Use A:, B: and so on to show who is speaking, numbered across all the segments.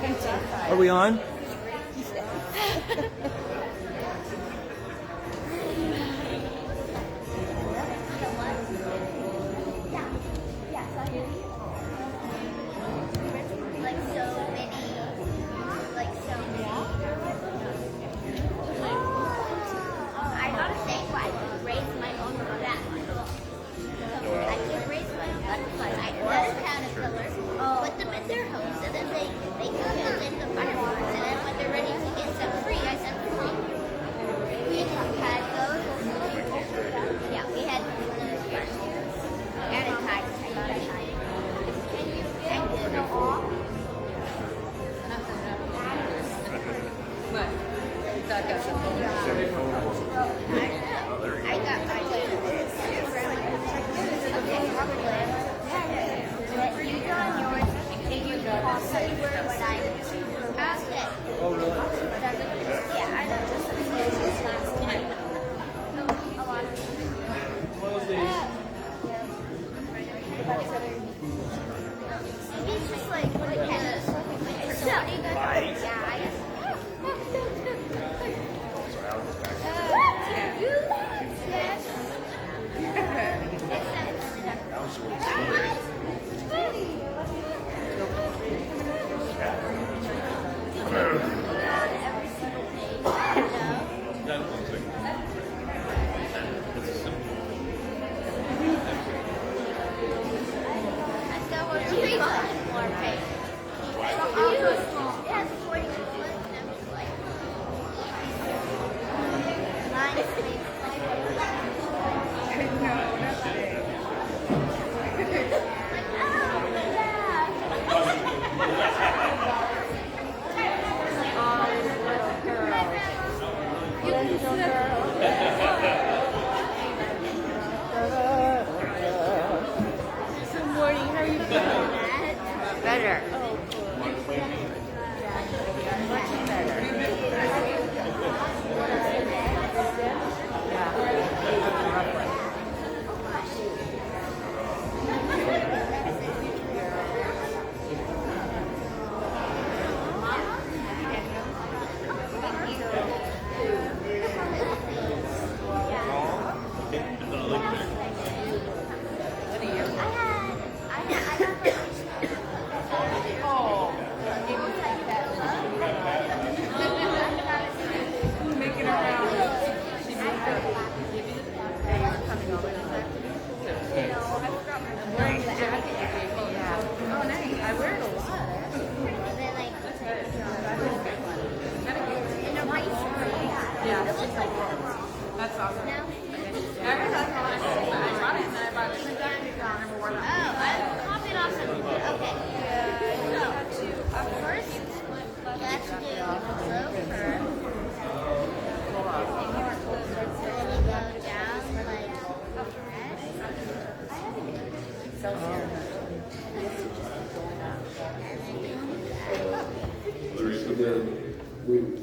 A: Are we on?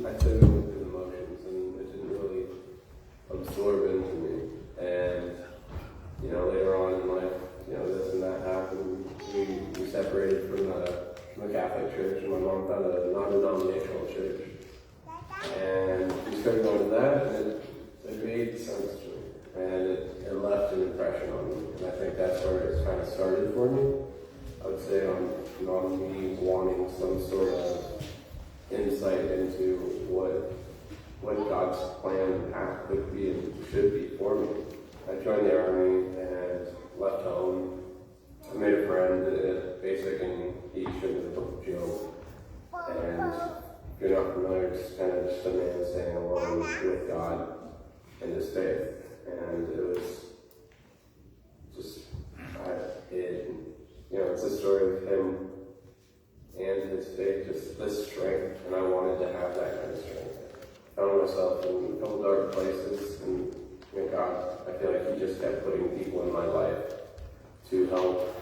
B: I said we went through the motions and it didn't really absorb into me. And, later on in life, this and that happened. We separated from the Catholic Church, and my mom found a non-denominational church. And we started going to that, and it made sense to me. And it left an impression on me. And I think that's where it kind of started for me. I would say on me wanting some sort of insight into what God's plan and path could be and should be for me. I joined the Army and left home. I made a friend at basic, and he shouldn't have Joe. And if you're not familiar, it's kind of just a man staying alone with God and his faith. And it was just, it's a story of him and his faith, just this strength, and I wanted to have that kind of strength. I found myself in a couple dark places, and God, I feel like he just kept putting people in my life to help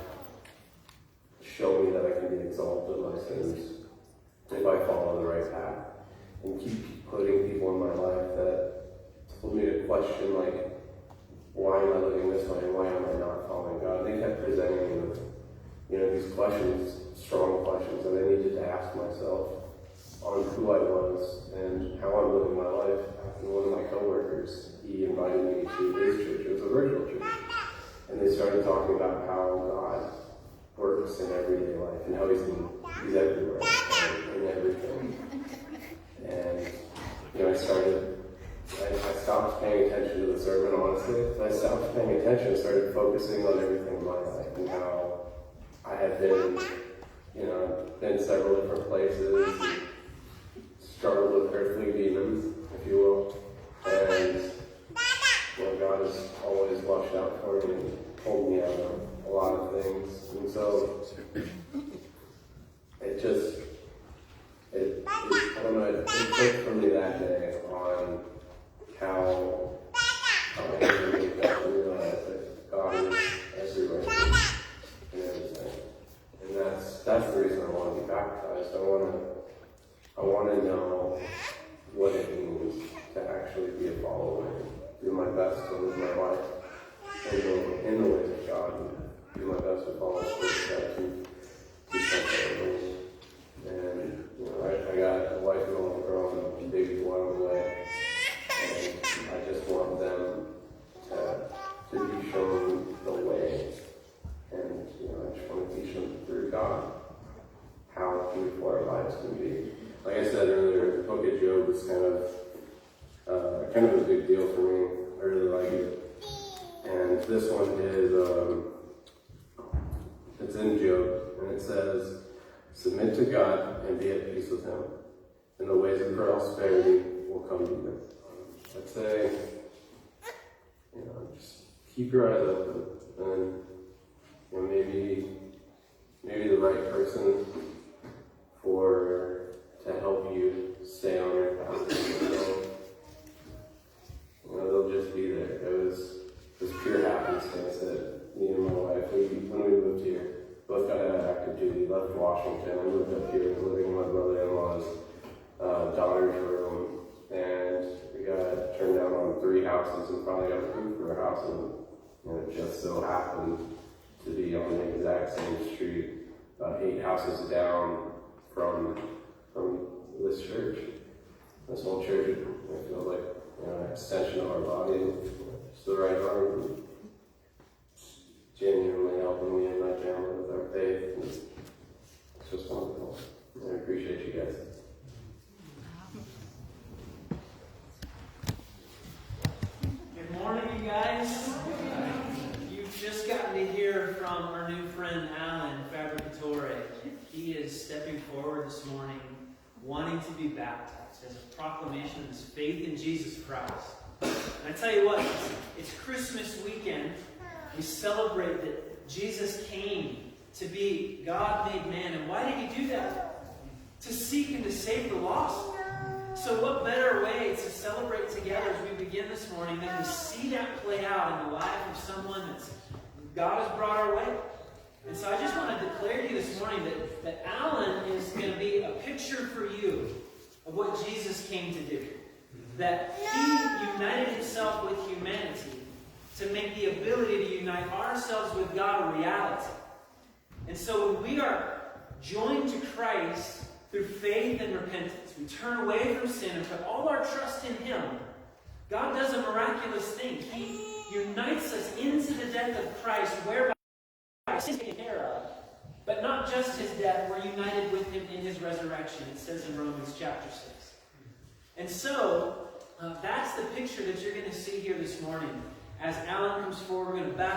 B: show me that I can be exalted in my sins if I follow the right path, and keep putting people in my life that told me to question, why am I living this way, and why am I not following God? And they kept presenting me with, these questions, strong questions, and I needed to ask ask myself on who I was and how I'm living my life. And one of my coworkers, he invited me to his church. It was a virtual church. And they started talking about how God works in everyday life and how he's everywhere and in everything. And I stopped paying attention to the sermon, honestly. I stopped paying attention and started focusing on everything in my life and how I had been, been several different places, and struggled with earthly demons, if you will. And God has always watched out for me and pulled me out of a lot of things. And so it clicked for me that day on how I realized that God is everywhere and everything. And that's the reason I want to be baptized. I want to know what it means to actually be a follower, do my best to live my life in the ways of God, and do my best to follow His footsteps and do something. And I got a wife and a little girl and a baby boy on the way, and I just want them to be shown the way, and I just want to teach them through God how beautiful our lives can be. Like I said earlier, the book of Job is kind of a big deal for me. I really like it. And this one is, it's in Job, and it says, "Submit to God and be at peace with Him, and the ways of prosperity will come to you." I'd say, just keep your eyes open, and maybe the right person to help you stay on your path. They'll just be there. It was pure happenstance that me and my wife, when we moved here, both got out of active duty, left Washington. I moved up here, living in my brother-in-law's daughter's room, and we got turned down on 3 houses and finally got approved for a house, and it just so happened to be on the exact same street, 8 houses down from this church. This whole church, I feel like an extension of our body, just the right arm, genuinely helping me and my family with our faith. And it's just wonderful. I appreciate you guys.
A: Good morning, you guys. You've just gotten to hear from our new friend Alan Fabricatore. He is stepping forward this morning, wanting to be baptized as a proclamation of his faith in Jesus Christ. And I tell you what, it's Christmas weekend. We celebrate that Jesus came to be God made man. And why did He do that? To seek and to save the lost. So what better way to celebrate together as we begin this morning than to see that play out in the life of someone that God has brought our way. And so I just want to declare to you this morning that Alan is going to be a picture for you of what Jesus came to do. That He united Himself with humanity to make the ability to unite ourselves with God a reality. And so when we are joined to Christ through faith and repentance, we turn away from sin and put all our trust in Him, God does a miraculous thing. He unites us into the death of Christ, whereby sin is taken care of. But not just His death, we're united with Him in His resurrection, it says in Romans chapter 6. And so, that's the picture that you're going to see here this morning. As Alan comes forward, we're going to back